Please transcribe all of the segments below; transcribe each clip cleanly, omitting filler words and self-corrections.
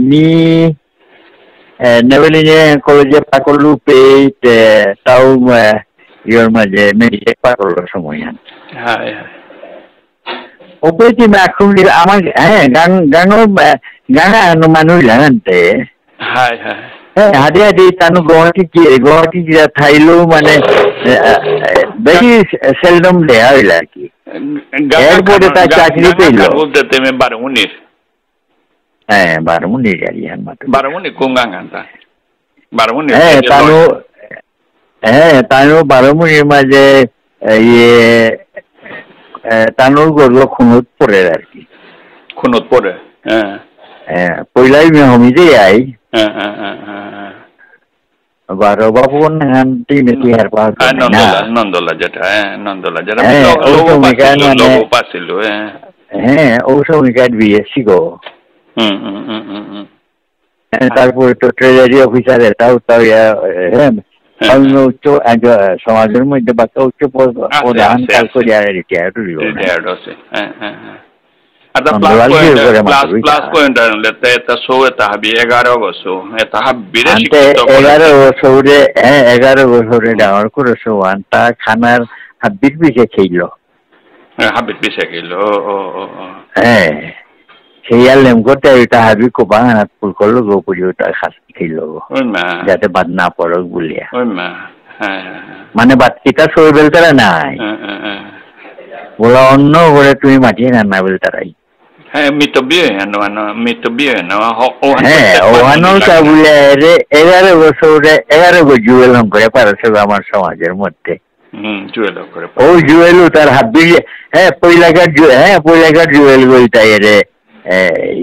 এমনি নেভেলিনে কলেজে পাকল পেয়ে তাও ইয়র মাঝে মেডিকেল পাকল সময় ওপেটি এখন আমার গাঙা মানুষ লাগানতে হাতে হাতে তানো গুয়াহাটি থাইলেও মানে বেশি সেলডম দেয়া হইল আর কি এরপরে তার চাকরি পেল হ্যাঁ বারমুনির গাড়িয়ান মাত্র বারমুনি কোন গাঙ্গানটা বারমুনি তানো বারমুনির মাঝে ইয়ে তানোর গড়লো খুনত পড়ে আর কি খুনত পড়ে পয়লাই হমিজে আই বারো বাবু টিমেটি হার পা নন্দলা যেটা নন্দলা যেটা পাছিল ও সময়কার বিএসসি গো তারপরে তো ট্রেজারি অফিসার এটাও তাও উচ্চ সমাজের মধ্যে বাচ্চা উচ্চ প্রধান কাজ করে রিটায়ার্ড বছরে 11 বছরে ডাঙর করেছো তা খানার হাবির পিছে খেইল হ্যাঁ সেই আর লেম করতে ওইটা হাবি কোবা হাত ফুল করলো গো পুরি ওটা খাসি খেইল যাতে বাদ না পড়ক বলিয়া মানে বাচ্চিটা সই বেলতারা নাই বলা অন্য করে তুমি মাটিয়ে রান্না বেলতারাই ওহানোটা বলে 11 বছরে 11 গো জুয়েল হং করে পারছে আমার সমাজের মধ্যে ও জুয়েলও তার হাবি পয়লাকার জুয়েল বলতাই রে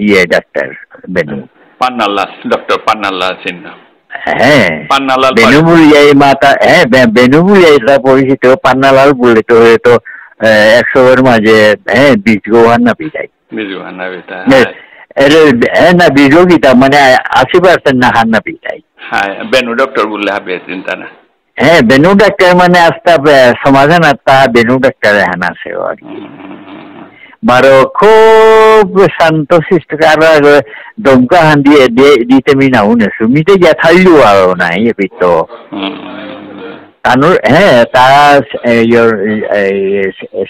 ইয়ে ডাক্তার বেনু পান্নাল্লা ডক্টর পান্নাল্লা সিনহা পান্নালাল বেনু বুলিয়াই মাতা বেনু বুলিয়াই পরিচিত পান্নালাল বলে তো হয়তো 100 এর মাঝে 20 গো হান্না পিটাই 20 গো হান্না পিটাই না 20 গো কিতা মানে 80% না হান্না পিটাই বেনু ডক্টর বললে হবে চিন্তা না বেনু ডাক্তার মানে আস্তা সমাধান আত্তা বেনু ডাক্তার হানা আছে আর কি বারো খুব শান্ত শিষ্ট কারণ দমকা হান দিয়ে দিতে মি নাও নেছো মিতে গিয়া থাইলু আর নাই এপিতো তানোর তার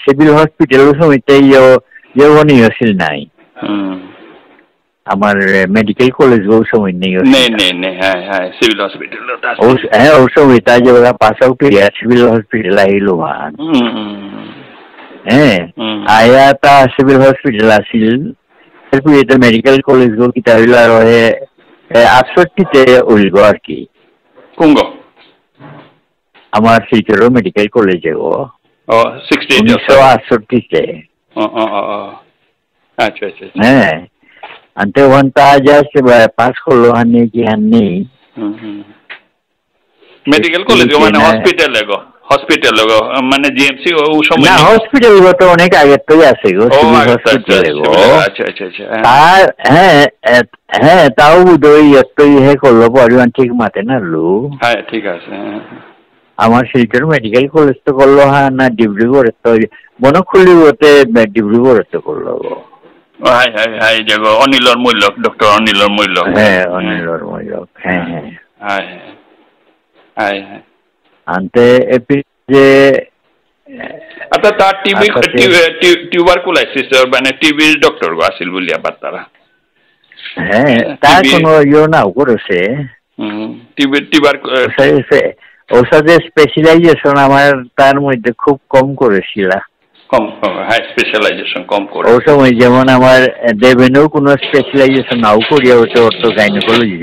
সিভিল হসপিটাল সমিতে ইয়নি হছিল নাই আমার মেডিকেল কলেজ ও সময় নেই সিভিল হসপিটাল ও সময় তাই যে পাস আউট সিভিল হসপিটাল আইলো মান আয়া তা সিভিল হসপিটাল আছিল এরপর এটা মেডিকেল কলেজ গো কিতা হইল আর 68তে উইল আর কি কোন আমার শিলচর মেডিকেল কলেজে গো 1968তে আচ্ছা আনতে ওয়ানটা জাস্ট পাস করলো হানি কি হানি মেডিকেল কলেজ মানে হসপিটাল মানে জিএমসি ও সময় না হসপিটাল গো তো অনেক আগে তোই আছে গো হসপিটাল গো আচ্ছা আর তাও দই তুই করলো পরিমাণ ঠিক মাতে না লু ঠিক আছে আমার শিলচর মেডিকেল কলেজ তো করলো না ডিব্রুগড়ে তো বনখুলি ওতে ডিব্রুগড়ে তো করলো গো দেখো অনিলর মূল্যক ডক্টর অনিলর মূল্যক অনিলর মূল্যক আনতে যে আচ্ছা তার টিউবারকুলাইসিস মানে টিবির ডক্টর গো আসিল বলিয়া বার্তারা তার কোনো ইয়ে নাও করেছে ঔষধের স্পেশালাইজেশন আমার তার মধ্যে খুব কম করেছিল স্পেশালাইজেশন কম করে ওই সময় যেমন আমার দেবেনও কোনো স্পেশালাইজেশন নাও করিয়া হচ্ছে অর্থ গাইনোকোলজি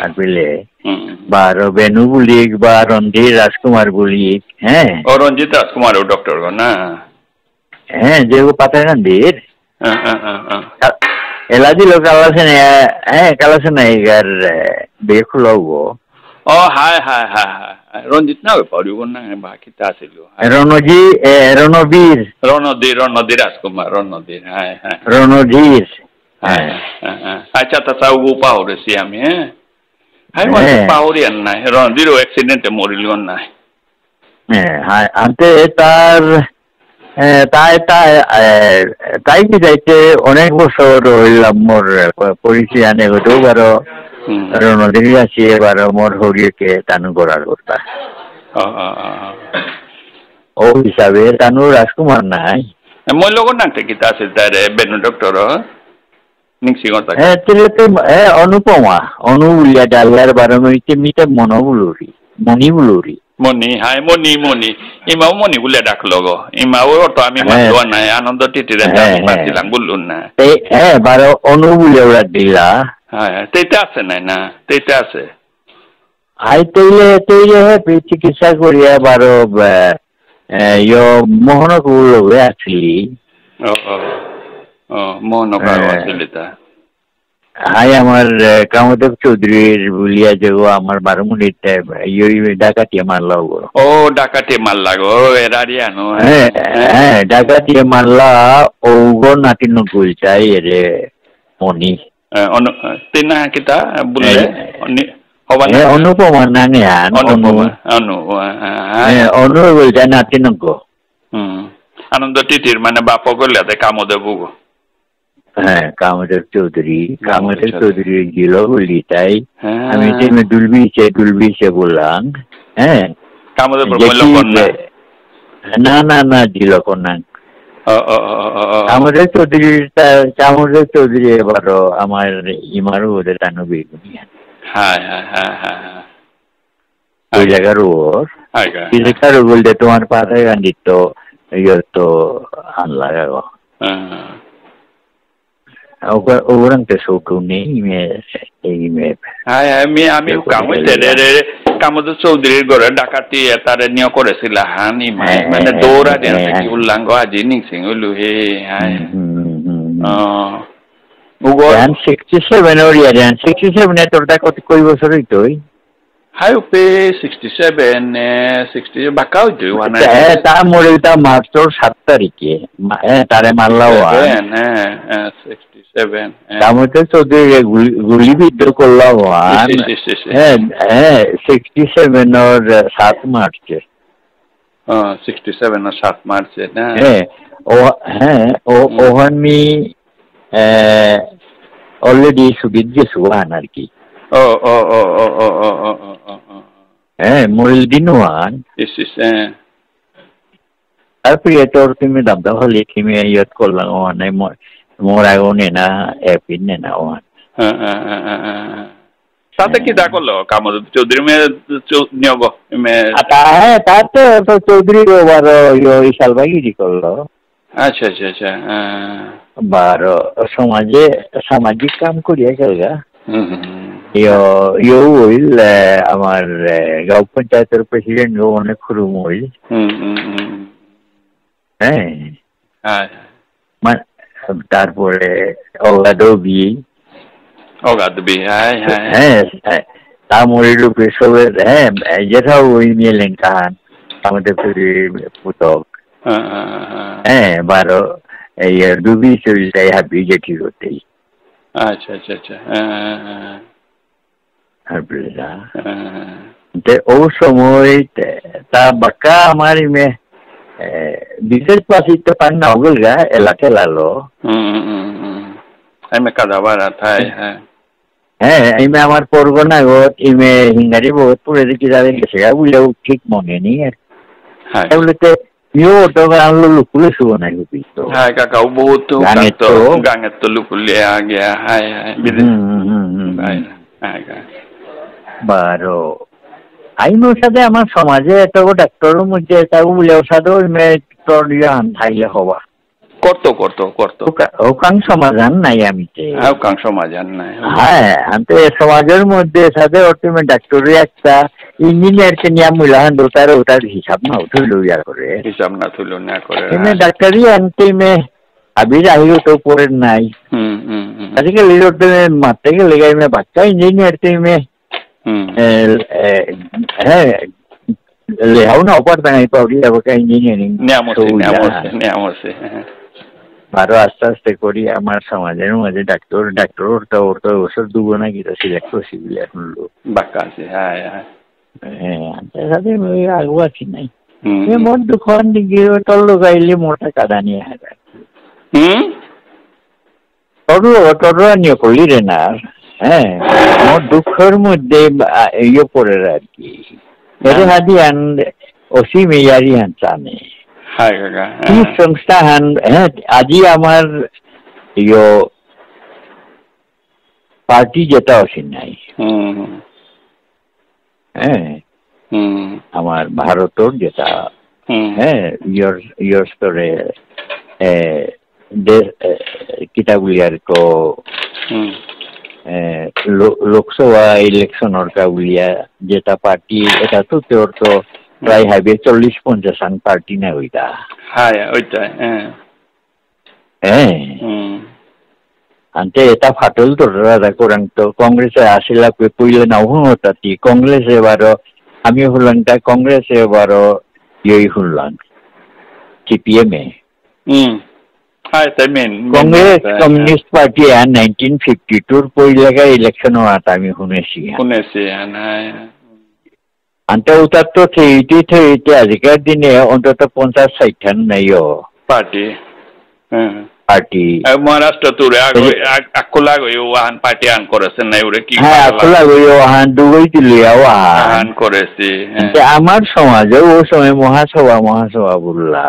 আর বুঝলে বা বেনু বুলিক বা রঞ্জিত রাজকুমার বুলিক রঞ্জিত রাজকুমার ডক্টর গো না যে পাতাকান্দির এলা দিল কালাসে নাই গার বিয়ে খুলো গো রঞ্জিত না পারিব না বাকিটা আছিল রণধীর রাজকুমার রণধীর আচ্ছা তা পাহরেছি আমি পাহরি আর নাই রণধীরও অ্যাক্সিডেন্টে মরিল নাই আনতে তার তাই তাই তাই কি যাইতে অনেক বছর হইলাম মোর পরিচয় আনে হতেও পারো নদীর আছি এবার মোর হরিকে তানু করার কথা ও হিসাবে তানু রাজকুমার নাই মই লগত নাটে কিতা আছে তার বেনু ডক্টর অনুপমা অনু বুলিয়া ডালিয়ার বারো মিনিটে মিটে মনোবুলুরি মণিবুলুরি মনি হাই মনি মনি ইমাও মনি বলে ডাকলো গো ইমাও তো আমি মাতলো নাই আনন্দ টিটিরে আমি মাতিলাম বললুন না বারো অনু বুলিয়া ওরা দিলা হ্যাঁ তেইতে আছে নাই না তেইতে আছে আই তৈলে তৈলে হে চিকিৎসা করিয়া বারো মোহনকুল আসলি মোহনকার আসলি তা হাই আমার কামদেব চৌধুরীর বলিয়া যে আমার 12 মিনিট ডাকাতিয়ে মারলা ও ডাকাতিয়ে মারলা গো এরারিয়ানো হ্যাঁ ডাকাতিয়ে মারলা ওগো নাতিন গুল চাই রে মনি তিনা কিতা বলে অনুপমা নানি আন অনু বলছে নাতিন গো আনন্দ টিটির মানে বাপ গলে কামদেব গো হ্যাঁ কামদেব চৌধুরী গিল বলি তাই আমি দুলবিছে বললাম হ্যাঁ না না না দিল কোনা কামদেব চৌধুরী এবারও আমার ইমারও ওদের টানো বেগুনিয়া ওই জায়গার ওর বলতে তোমার পাতায় গান্ডিত তো আনলা গো orang tersokong ni email. Hai আমি কামই কামদের চৌধুরীর ঘরে ডাকাতি তারে নিয়ে করেছিল হানি মানে দৌড়া দেন কি উল্লাঙ্গ আজি নিংসিং উলু হে হাই উগো 67 ওর ইয়ার 67 এ তোরটা কত কই বছর হইতই হাই উপে 67 60 বাকাও দিও না তা মরিটা মাত্র 7 তারিখে তারে মারলাও 67 কামতে চৌধুরী গুলিবিদ্ধ করলাম 67 और 7 मार्च 67 और 7 मार्च ना ওহানি অলরেডি সুবিধ গেছে আর কি মরিল দিনওয়ান তারপরে তোর তুমি দাবদা হলে তুমি ইয়ত করলাম ওখানে মোর আগুনে না এপিন না ওখান সাথে কি দা করলো কামদ চৌধুরী মে নিয়োগ তার তো চৌধুরী ওবার ইশালবাগিরি করলো আচ্ছা আচ্ছা আচ্ছা বারো সমাজে সামাজিক কাম করিয়া গেলগা হইল আমার গাঁও পঞ্চায়েতের প্রেসিডেন্ট অনেক খুরুম হইল হ্যাঁ তারপরে অগাধবি হ্যাঁ তা মরিল পেশবের যেটাও ওই নিলেন কাহান আমাদের পুতক বারো এই ডুবি চলছে বিজেপি হতেই আচ্ছা আচ্ছা আচ্ছা ও সময় তা বাক্কা আমার ইমে বিশেষ পাশে তো পান না হগল গা এলাকে লালো আমি কাদাবার আথাই ইমে আমার পরগনা গত ইমে হিঙ্গারি বহুত পড়ে দেখি যাবে গেছে বুঝলেও ঠিক মনে নেই আর বলতে ইও তো আনলো লুকুলে শুভ নাই তো হ্যাঁ কাকা বহুত গাঙের তো লুকুলে আগে হাই হাই বারো আইনোর সাথে আমার সমাজে এত ডাক্তারের মধ্যে তাও বলে সাথে তোর থাইলে হবা করতো ওখান সমাধান নাই আমি ওখান সমাধান নাই আমি সমাজের মধ্যে সাথে তুমি ডাক্তারের একটা ইঞ্জিনিয়ারকে নিয়ে মূল্যায়ন ওটার হিসাব না তুলো না করে ডাক্তারি আনতে আবির আহিও তো পরে নাই আজকাল মারতে গেলে বাচ্চা ইঞ্জিনিয়ার তুমি লেহাও না অপার নাই পাবি ইঞ্জিনিয়ারিং আরো আস্তে আস্তে করি আমার সমাজের মাঝে ডাক্তার ওর তো ওষুধ দুবো না কি সিলেক্ট করছি বলে এখন লোক বাক্কা আছে সাথে আগু আছি নাই মোর দুখন তল লগাইলে মোটা কাদানি হাজার তরু নিয়ে করলি রে না হ্যাঁ মোর দুঃখের মধ্যে ইয়ে পড়ে আর কি এর হাদি আন অসীম ইয়ারি হান চানে কি সংস্থা হান হ্যাঁ আজি আমার ইয়ে পার্টি যেটা অসীম নাই হ্যাঁ আমার ভারতের যেটা হ্যাঁ ইয়র স্তরে কিতাবগুলি আর কো লোকসভা ইলেকশনের কাবুলিয়া যেটা পার্টি এটা তো তোর তো প্রায় হাইবে 40-50 পার্টি না ওইটা হ্যাঁ আনতে এটা ফাটল তো রাজা কোরআন তো কংগ্রেসে আসিলা পইলে না হতা কংগ্রেসে এবারও আমি হলাম তা কংগ্রেসে এবারও ইয়ে হলাম সিপিএম এ কংগ্রেস কমিউনিস্ট পার্টি 1952 পইলেগা ইলেকশন হওয়াত আমি শুনেছি আনতে উতার তো থৈতে আজিকার দিনে অন্তত 50-60 নাইও পার্টি পার্টি মহারাষ্ট্র তোরে আকলা গয়ো আহান পার্টি আন করেছে না ওরে কি হ্যাঁ আকলা গয়ো আহান দুই দিলিয়াও আহান করেছে আমার সমাজে ও সময় মহাসভা বললা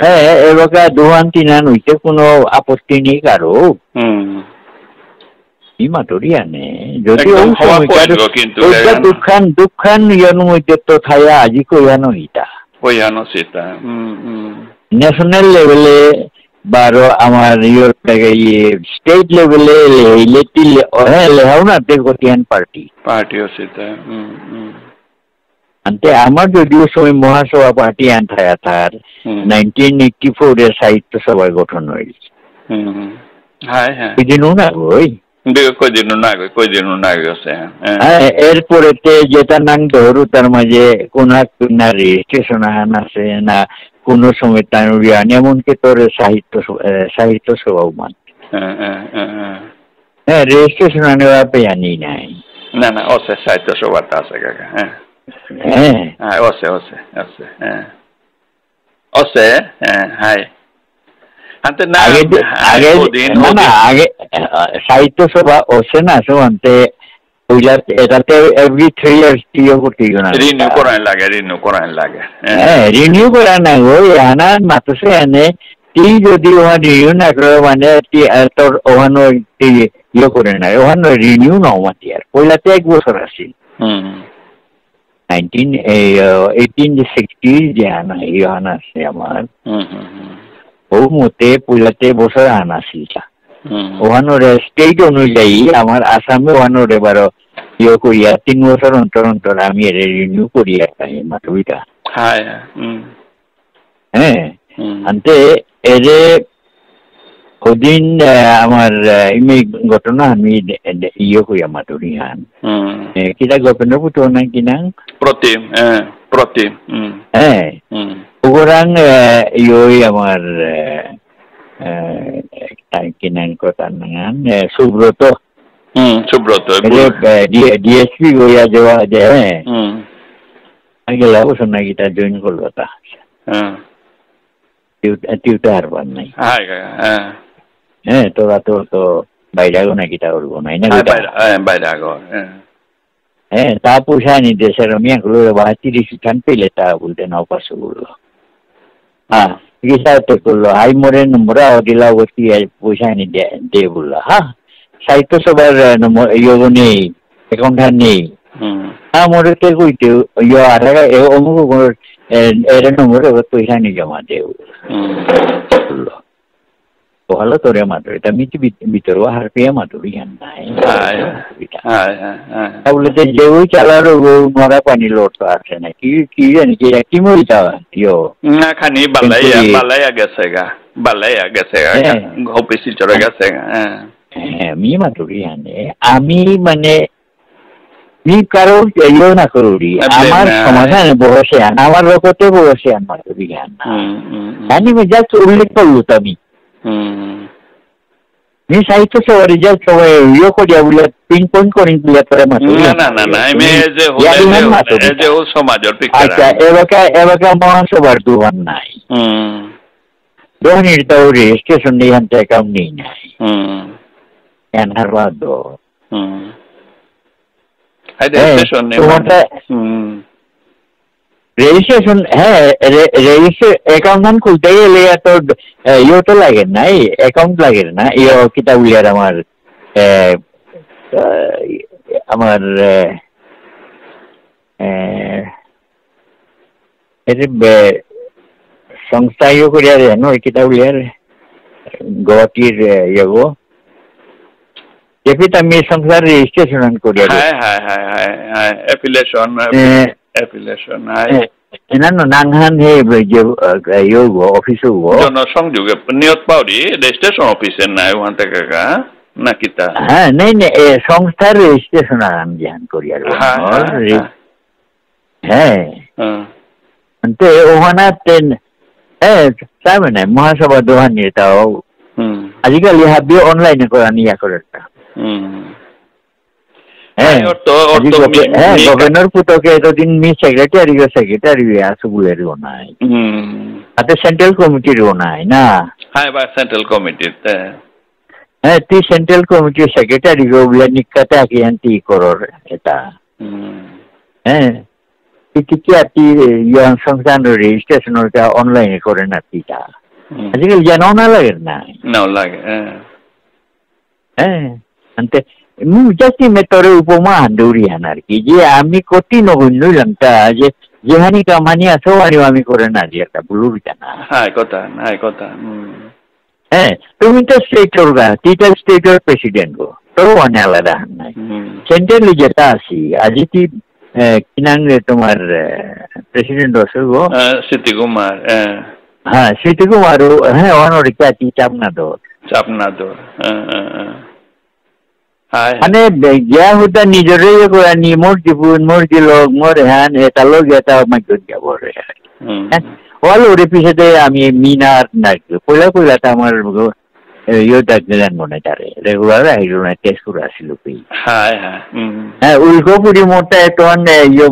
হ্যাঁ এবার দুহান তিনান হইতে কোনো আপত্তি নেই কারো মাতরি আনে যদি দুঃখান ইয়ানো হইতে তো থাইয়া আজি কইয়ানো ইটা সেটা ন্যাশনাল লেভেলে বারো আমার স্টেট লেভেলে লেহাও না দেখতিয়ান পার্টিও সেটা আনতে আমার যদিও সময় মহাসভা পার্টি আন থায়া থার 1984 এর সাহিত্য সভায় গঠন হয়েছে কদিনও না গই কদিনও না গেছে এরপরে যেটা নাং ধরু তার মাঝে কোন রেজিস্ট্রেশন আহান আছে না কোন সময় তানুরিয়ান এমনকি তোর সাহিত্য সভাও মান হ্যাঁ রেজিস্ট্রেশন আনেওয়া পেয়ানি নাই না অসে সাহিত্য সভাটা আছে কাকা আগে সাহিত্য সভা অসে না সন্তে এটাতে এভরি 3 years রিনিউ করান লাগে রিনিউ করা না গো এনা মাত্রসে এনে টি যদি ওহা রিনিউ না করে মানে তোর ওহানো ইয়ে করে না ওহানো রিনিউ নাও মাতি আর পয়লাতে 1 বছর আছিল 1860 যে আনা ইহানা আছে আমার ও মতে পয়লাতে বছর আনা ছিল ওহানোর স্টেট অনুযায়ী আমার আসামে ওহানোর এবারও ইয়ে করিয়া 3 বছর অন্তর আমি এর রিনিউ করিয়া মাতবিটা হ্যাঁ আনতে এরে ওদিন আমার ইমেল ঘটনা আমি ইয়ে করিয়া মাতুরি হান কিটা গোপেন্দ্র পুত্র না কিনা প্রতিম হ্যাঁ ওরাং ইয়ে আমার কিনান কথা নাগান সুব্রত ডিএসপি গইয়া যাওয়া যে গেলা বছর না গীতা জয়েন করলো তা টিউটা হারবার নাই হ্যাঁ তোরা তোর তো বাইরে আগো না গীতা করবো নাই না বাইরে আগো হ্যাঁ তা পয়সা নি দেশের আমি এগুলো 30 খান পেলে তা বলতে নাও পাশে বললো হ্যাঁ গীতা তো করলো হাই মোড়ে নম্বর দিলা বসি পয়সা নি দে বললো হ্যাঁ সাহিত্য সভার ইয়োগ নেই অ্যাকাউন্ট নেই হ্যাঁ মোড়ে তে কইতে ইয়ে আর অমুক এর নম্বরে পয়সা নি জমা দে বললো ভালো তোরে মাতুরি তা মিটি ভিতরও হার পেয়ে মাতুরি হান নাই বলে যে ওই চালার মরা পানি লোট তো আছে না কি জানি কি মরিটা ইয়ো না খানি বালাইয়া গেছে অফিসি চলে গেছে হ্যাঁ মি মাতুরি হানে আমি মানে মি কারো ইয়ে না করি আমার সমাধানে বসে আন আমার লোকতে বসে আন মাতুরি হান আমি যা উল্লেখ করলো আমি Ni সাহিত্য সভা রিজাল্ট সভা ইয়ে করিয়া বলে পিন পয়েন্ট করি বলে তোরা মাসুল না আমি যে ও সমাজের পিকচার আচ্ছা এবারে মহাসভার দুয়ান নাই দোহানির তো রেজিস্ট্রেশন নেই হাতে অ্যাকাউন্ট নেই নাই এনার বাদ রেজিস্ট্রেশন হ্যাঁ অ্যাকাউন্ট খুলতে গেলে তো ইয়ে তো লাগে না অ্যাকাউন্ট লাগে না ইয়ে কিতাব ইয়ার আমার সংস্থা ইয়ে করিয়া জানো কিতাব ইয়ার গুয়াহাটির ইয়ে গো যেপিত আমি সংস্থার রেজিস্ট্রেশন করিয়া এফিলিয়েশন এনানো নাংহান হে যে ইয়োগো অফিস গো জনসংযোগে নিয়ত পাউরি রেজিস্ট্রেশন অফিসে নাই ওখান থেকে না কিতা হ্যাঁ নেই সংস্থার রেজিস্ট্রেশন আন জ্ঞান করিয়ার হ্যাঁ তো ওখানে চাইবে না মহাসভা দোহান নিয়ে তাও আজিকালি হাবিও অনলাইনে করা নিয়া করে গভর্নর পুতকে এতদিন মি সেক্রেটারি আসুগুলেরও নাই তাতে সেন্ট্রাল কমিটিরও নাই না সেন্ট্রাল কমিটিতে হ্যাঁ তুই সেন্ট্রাল কমিটির সেক্রেটারি বলে নিকাতে আঁকি আনতি করর এটা হ্যাঁ তুই কি আতি সংস্থান রেজিস্ট্রেশন অনলাইনে করে না তুইটা আজিকালি জানাও না লাগে না লাগে হ্যাঁ জাস্ট মেতরে উপমা হান্ডুরি হান আর কি যে আমি কতি নগণ্যইলাম তা যে যেহানি কামানি আছো আমি করে না যে একটা বলুবিটা না কথা হ্যাঁ তুমি তো স্টেটর গা তুইটা স্টেটর প্রেসিডেন্ট গো তোর অনে আলাদা হান নাই সেন্ট্রালি যেটা আছি আজি তুই কি নাম তোমার প্রেসিডেন্ট আছে গো স্মৃতিকুমার হ্যাঁ স্মৃতিকুমার হ্যাঁ অনর কি চাপনাদর মানে গিয়া হতা নিজরে করা নি মোর জীবন মোর লোক মোর হ্যান এটা লোক এটা মাইক যাব রে অল ওরে পিছতে আমি মিনার না পয়লা তা আমার ইয়ে ডাকলেন মনে তারে রেগুলার আইলো না টেস্ট করে আসিল পি হ্যাঁ উল্টো পুরি মোটা একটন ইয়ে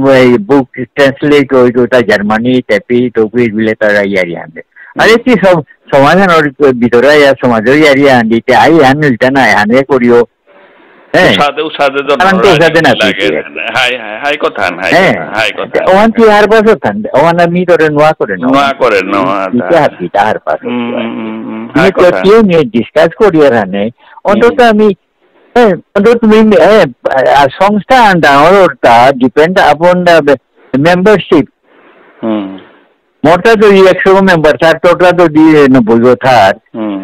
বুক ট্রান্সলেট হইতো জার্মানি টেপি টপি বিলে তারা ইয়ারি আনবে আরে তুই সব সমাধানের ভিতরে সমাজের ইয়ারি আনদিতে আই আনলটা না আনে করিও ডিসকাস করিয়ার হানে অন্তত আমি তুমি সংস্থা ডাঙর ডিপেন্ড আপন মেম্বারশিপ মোটা যদি 100 মেম্বার থার তোটা যদি 90 থার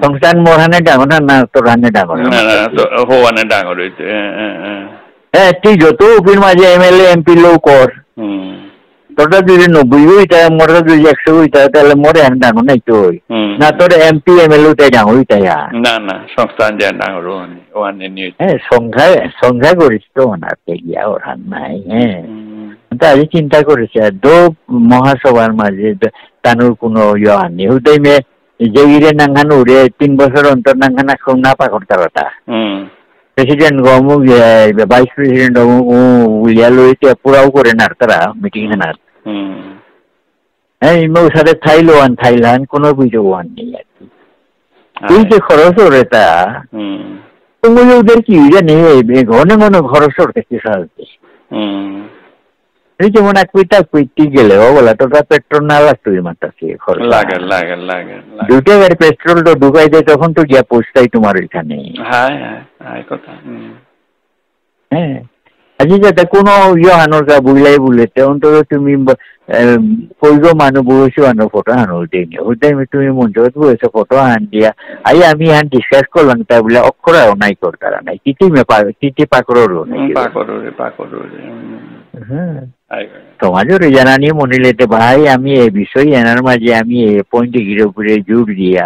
সংস্থান মোরানে ডাঙর না তোর হানে ডাঙর হ্যাঁ তুই যত উপির মাঝে এমএলএ এমপি লোক কর তোটা যদি 90 হইতা মোটা যদি 100 হইতা তাহলে মোরে হানে ডাঙর নাই তো না তোর এমপি এমএলএ তাই ডাঙর হইতা না সংস্থান যে ডাঙর হ্যাঁ সংখ্যা করিস তো না গিয়া ওর হান নাই হ্যাঁ আজি চিন্তা করেছে দো মহাসভার মাঝে তানুর কোনো ইয়ে আনি হুদাই মে যেগিরে নাঙ্গান উড়ে 3 বছর অন্তর নাঙ্গান এখন না পাকর তারাটা প্রেসিডেন্ট গমু ভাইস প্রেসিডেন্ট গমু উলিয়া লইতে পুরাও করে না তারা মিটিং হানার হ্যাঁ ইমো সাথে থাইল্যান্ড কোনো কিছু ওয়ান নেই আর কি এই যে খরচ ওরে তা তুমি ওদের কি জানি ঘন ঘন খরচ ওর কাছে সাহায্য যেমন এক কুইটি গেলে বলা তোটা পেট্রোল না লাগতো মাত্রাছে লাগে দুটো গাড়ি পেট্রোল তো ঢুকাই দেয় তখন তো গিয়া পৌঁছাই তোমার ওইখানে হ্যাঁ আজি যাতে কোনো ইয়ে হানোর কা বুঝলাই বলেতে অন্তত তুমি কইগো মানুষ বসে মানুষ ফটো হানো দেয়নি ওই টাইমে তুমি মঞ্চত বসে ফটো হান দিয়া আমি হান ডিসকাস করলাম তা বলে অক্ষরাও নাই করতারা নাই কিটি পাকড়ও নাই সমাজের জানানি মনে লেতে ভাই আমি এই বিষয় এনার মাঝে আমি এই পয়েন্টে গিরে উপরে জোর দিয়া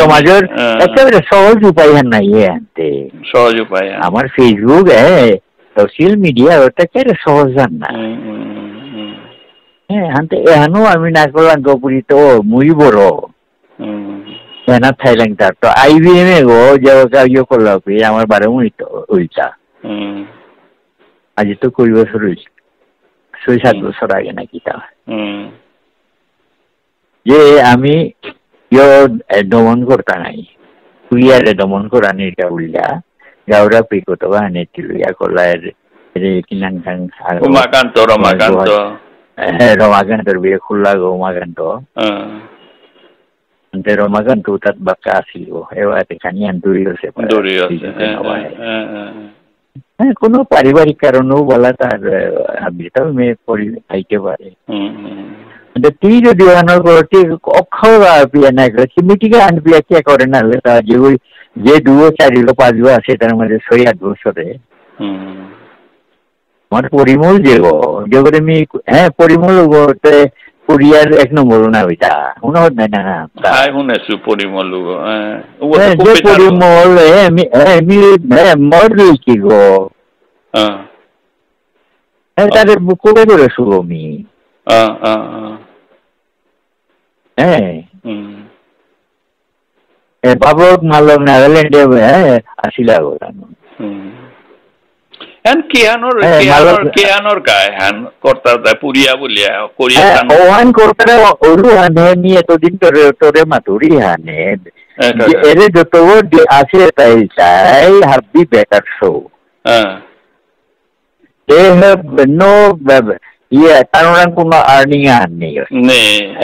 সমাজের একেবারে সহজ উপায় নাই আনতে সহজ উপায় আমার ফেসবুক সোশ্যাল মিডিয়া ওটা কে সহজ না হ্যাঁ হান্তে এহানো আমি না করলাম গপুরি তো মুই বড় এনা থাইলেন তার তো IBM এ গো যে ইয়ে করলাম আমার 12 মিনিট উল্টা আজ তো 20 বছর হয়েছে 6-7 বছর আগে নাকি তা যে আমি দমন করতাম নাই কুইয়ারে দমন করা নিটা উল্লা গাউরা পিকো বা নেটিল ইয়া করলার কি নাম রমাকান্তর বিয়ে খুললা গো রমাকান্ত রমাকান্ত তাত বাক্কা আসিল এবার খানিয়ান দূরি হচ্ছে হ্যাঁ কোনো পারিবারিক কারণেও বলা তার আবিটাও মেয়ে পরি খাইতে পারে তুই যদি অক্ষর পিয়া না করে মিটিকে আনপিয়া কে করে না যে 2-4-5 আছে তার মধ্যে 6-8 বছরে আমার পরিমল যে করে আমি হ্যাঁ পরিমল কোরিয়ার 1 নম্বর না ওইটা মনে হয় না না পরিমল পরিমল মরলি কি গো হ্যাঁ তাদের করে করে সুগমি হ্যাঁ বাবক মালক নাগাল্যান্ডে আসিলা গো কেয়ানোর গায় হান করতা পুরিয়া বলিয়া কোরিয়া ওহান করতা ওরু হানে নি এতদিন তোরে মাতুরি হানে এরে যত আছে তাই চাই হাবি better show they have no তার কোনো আর্নিং নেই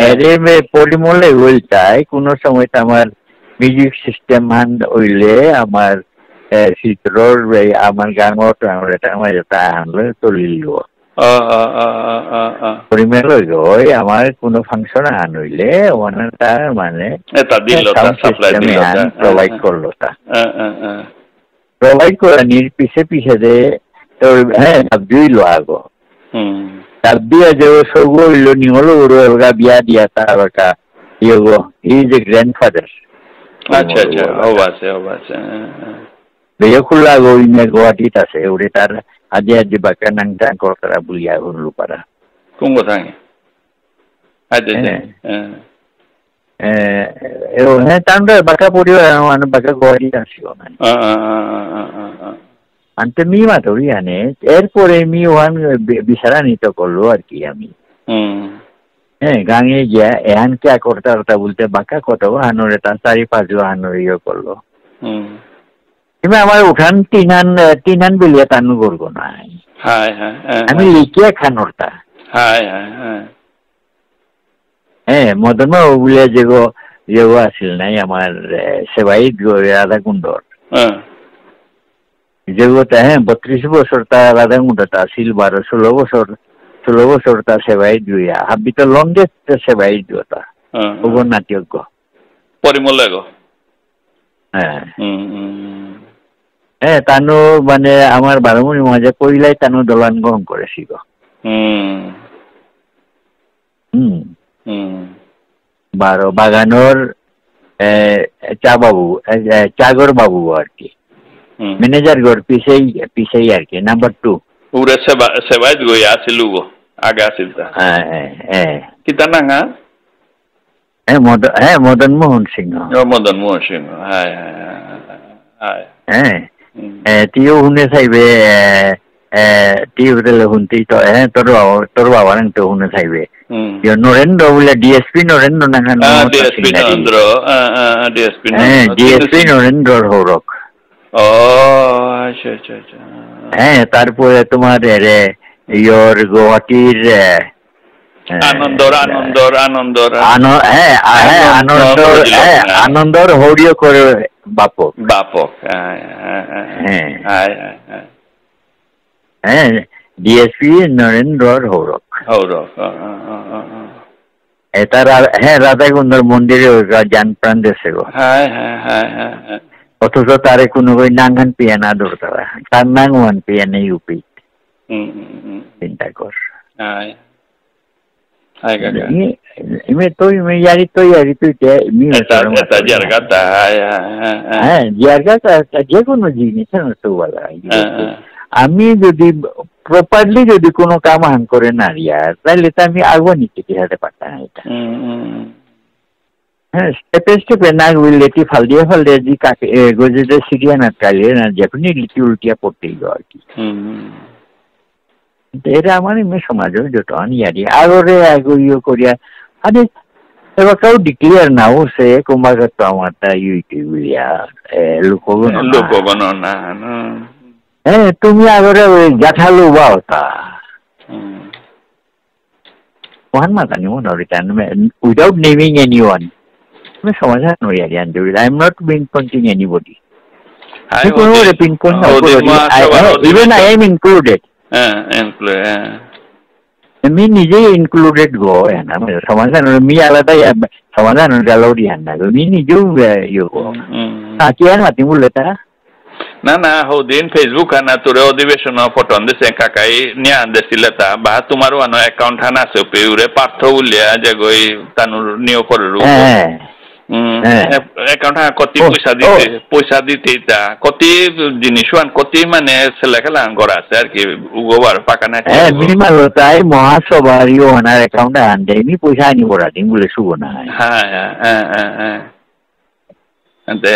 এরে পরিমলে হইতাই কোনো সময় আমার মিউজিক সিস্টেম হান হইলে আমার চিত্রর আমার গাঙত আমার এটা আনলে চলিল পরিমেল হই আমার কোনো ফাংশন আন হইলে ওনার তার মানে প্রোভাইড করলো তা প্রোভাইড করা নির পিছে পিছে দে তোর হ্যাঁ দিলো আগো তাবিয়া যে সব হইলো নি হলো ওরা বিয়া দিয়া তার একটা ইয়েগো ইজ এ গ্র্যান্ডফাদার আচ্ছা আচ্ছা অবাসে বেয়ে খুললা গো ইনে গুয়াহাটিত আছে ওরে তার আজি আজি বাকা নাংটা করতারা বুলিয়া হলো পারা কোন কথা আচ্ছা হ্যাঁ তান্ডা বাকা পরিবার বাকা গুয়াহাটিত আসিও না আনতে মি মাতরি আনে এরপরে মি ওয়ান বিছারা নিতে করলো আর কি আমি হ্যাঁ গাঙে গিয়া এহান কে করতা বলতে বাঁকা কত হানোরে তার 4-5 হানোর ইয়ে করলো তুমি আমার উঠান তিনহান বিলিয়া তানু করবো না আমি লিখিয়া খানোরটা হ্যাঁ মদন বলিয়া যেগো আসিল নাই আমার সেবাই রাধা কুণ্ডর যেগুলোতে হ্যাঁ 32 বছর তা রাধা কুণ্ডটা আসিল 12-16 বছর তা সেবাই দুইয়া হাবি তো লংগেস্ট সেবাই দুটা ওগো নাট্যজ্ঞ পরিমলে গো হ্যাঁ তানু মানে আমার বারমুনি মজা কইলাই তানু দলান গ্রহণ করেছি গো বাগানোর চাগর বাবু আর কি ম্যানেজার গর পিছেই আর কি নাম্বার 2 পুরো সেবাই গই আসিল গো আগে আসিল কিতা না মদন মোহন সিংহ তিও শুনে চাইবে টিউলে শুনতে তো তোর বাবা তো শুনে চাইবে নরেন্দ্র বলে ডিএসপি নরেন্দ্র নাঙ্গা ডিএসপি নরেন্দ্রর হৌরক হ্যাঁ তারপরে তোমার ইয়োর গুয়াহাটির আনন্দর হৌরিয় করে বাপক হ্যাঁ ডিএসপি নরেন্দ্রর হৌরক তার হ্যাঁ রাধাকুন্দর মন্দিরে জান প্রাণ দেশে গো অথচ তারে কোনো নাঙ্গান পিয়া না ধরতারা তার নাঙ্গান পিয়া নেই ইউপি চিন্তা কর যে কোনো জিনিস তো বলা আমি যদি প্রপারলি যদি কোনো কাম হান করে নারিয়া তাহলে তো আমি আগুয়া নিতে কি হাতে পারতাম না এটা হ্যাঁ স্টেপে স্টেপে না লেটি ফালদিয়া জি কাকে গজে সিরিয়া না কালে না যখনই লিটি উল্টিয়া পড়তেই গো আর কি এটা আমার এমনি সমাজের যতন ইয়ারি আগরে আগুইও করিয়া আরে এবার কেউ ডিক্লিয়ার নাও সে কুমারগত আমার তা ইউটিউবিয়া লোকগণনা হ্যাঁ তুমি আগরে ওই গাঠালো বাওতা ওহান মাতানি মনে হয় উইদাউট নেমিং এনিওয়ান আমি সমাধান নই আর I am not pinpointing anybody even I am included मी নিজেই ইনক্লুডেড গো না সমাধান मी আলাদা সমাধান গালৌরি হান না मी নিজেও ইয়ে গো কি আর মাতি বললেতা না না হদিন ফেসবুক হানা তোরে অধিবেশন ফটোন দেশে কাকাই নিয়া দেছিলতা বা তোমারও আনো অ্যাকাউন্ট হানা আছে পেউরে পার্থ উলিয়া যে গই তানুর নিয় করে রু অ্যাকাউন্ট হানা কত পয়সা দিতে তা কত জিনিস আন কত মানে সেলেখালা করা আছে আর কি উগোবার পাকানা মিনিমাল তাই মহাসভার ইও হানার অ্যাকাউন্ট আন দেনি পয়সা আনি পড়া দিন বলে শুভ না হ্যাঁ ante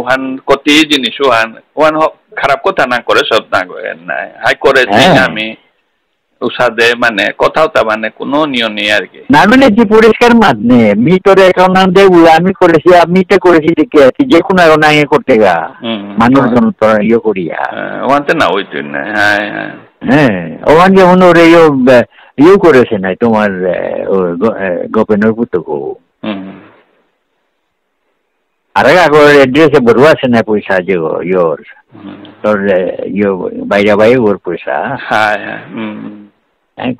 uhan koti jinis uhan খারাপ কথা না করে সব না করে না হাই করেছি আমি উসাদে মানে কথাও তা মানে কোনো নিয়ম নেই আর কি না মানে কি পরিষ্কার মানে মি তোর অ্যাকাউন্ট দে আমি করেছি আমি তো করেছি দেখে আছি যে কোনো না ইয়ে করতে গা মানুষজন তো ইয়ে করিয়া ওখানতে না ওইটি না হ্যাঁ ওখান যেমন ওরে ইয়ে করেছে না তোমার গোপেনের পুত্র আর আগর এড্রেসে বড়ুয়া আছে না পয়সা যে ইয়োর তোর ইয়ে বাইরে ওর পয়সা হ্যাঁ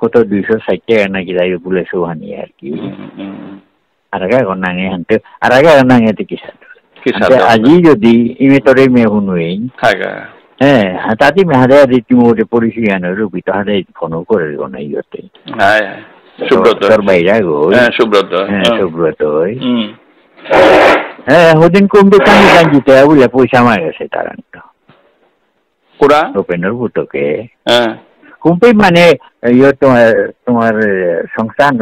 কত 260 টাকা নাকি যাই বলে সোহানি আর কি আর আগে নাঙে হানতে আর আগে নাঙেতে কিসা আজি যদি ইমে তোরে মেহুন হই হ্যাঁ তাতে মেহাদে রীতিমতো পরিচিয়ানো রূপী তাহলে ফোনও করে দেবো না ইয়েতে সুব্রত তোর বাইরে গো সুব্রত হ্যাঁ ওদিন কমবে কানি কাঞ্জিতে বলে পয়সা মার গেছে তারা পুরা ওপেনের বুটোকে কুম্পি মানে ইয়ে তোমার সংস্থান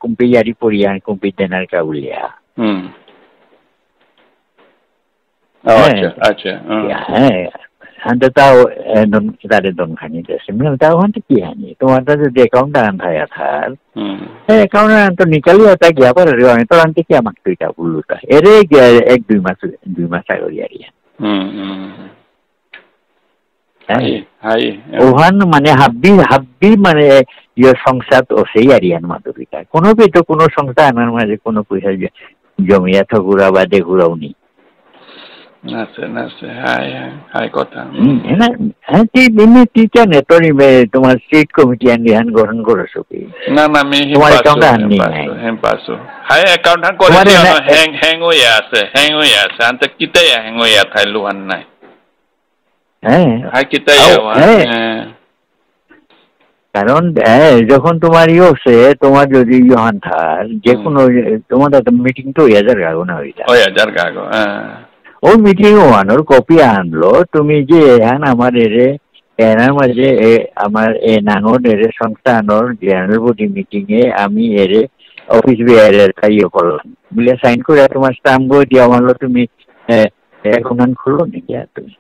কুম্পি ইয়ারি পড়িয়া কুম্পি দেনার কাউলিয়া আচ্ছা হ্যাঁ হান্তে তাও তাদের দম খানি দেশে মানে তাও হান্তে কি হানি তোমার যদি অ্যাকাউন্ট আন হয় থার অ্যাকাউন্ট তো নিকালি হতা গিয়া পারে রে আমি তো আনতে কি আমাকে তুইটা বললুটা এরে 1-2 মাস আগে ইয়ারিয়া ওহান মানে হাব্বি মানে ইয়ে সংসার ও সেই আরিয়ান মাধুরিকা কোনো তো কোনো সংস্থা আনার মাঝে কোনো পয়সা জমিয়া থগুরা বা দেগুরাও নেই তোমার স্টেট কমিটি আন গঠন করেছো কি না আমি তোমার অ্যাকাউন্ট আননি হাই অ্যাকাউন্ট করে হ্যাং হইয়া আছে আনতে কিতাই হ্যাং হইয়া থাইলু আন নাই কারণ যখন তোমার ইয়ে তোমার যদি ইহান থার যে কোনো তোমার মিটিং তো 1000 গাগো না হইতা 1000 গাগো ওই মিটিং আনোর কপি আনলো তুমি যে হ্যাঁ আমার এনার মাঝে আমার নাঙর সংস্থা আনোর জেনারেল বডি মিটিং এ আমি অফিস বিয়ারের ইয়ে করলাম বলে সাইন করে তোমার স্টাম্প বই দিয়ে আমারলো তুমি এখন খুলো নাকি তুমি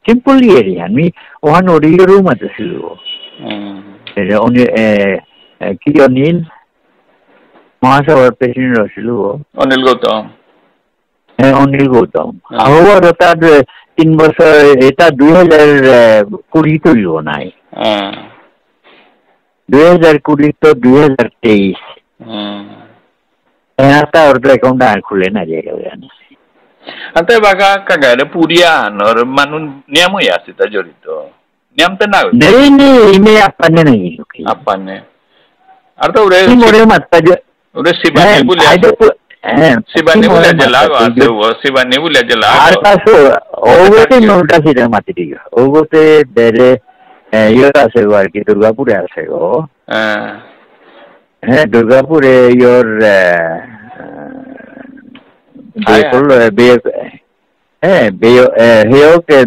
সিম্পল এরিয়া আমি ওখান ওরিও রুম আছে ছিল কি অনিল মহাসভার প্রেসিডেন্ট ছিল অনিল গৌতম অনিল গৌতম আবার তার 3 বছর এটা 2020 তৈরি নাই 2020 তো 2023 এটা ওর অ্যাকাউন্ট আর খুলে না যায় ante baga kagare puria nor manun niam ya sita jorito niam te na नहीं apane नहीं apane arto ure ure sibani bule jala ase wo sibani bule jala arta so ogote nota sita mati diga ogote dere yora ase war ki durgapur ase go durgapur your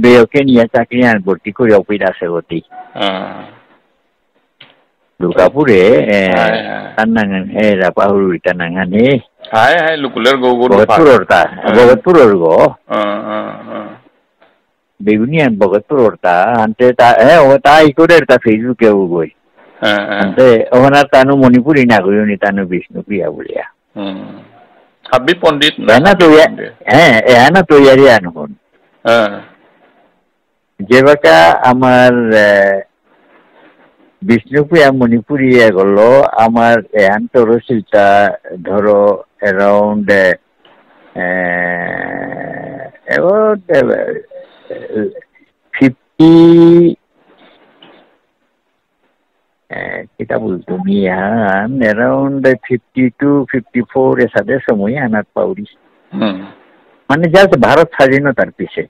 বেয়কে নিয়ে চাকরি আন ভর্তি করে office আছে গতি দুর্গাপুরে পাহুর নাঙানি ভগতপুরের গো বেগুনিয়ান ভগতপুরের তা আনতে তা করে তা ফেসবুকে গই আনতে ওখানে তানু মণিপুরি না গই তানু বিষ্ণুপ্রিয়া বলিয়া হাবি পণ্ডিত না তো না তৈরি আনহন যে বাকা আমার বিষ্ণুপ্রিয়া মণিপুরি গেল আমার এহান তরসিলটা ধরো অ্যারাউন্ড 50 kita বলতো মিয়ান অ্যারাউন্ড 50 to 54 এসাদের সময় আনাত পাউরি মানে জাস্ট ভারত স্বাধীনতার পিছে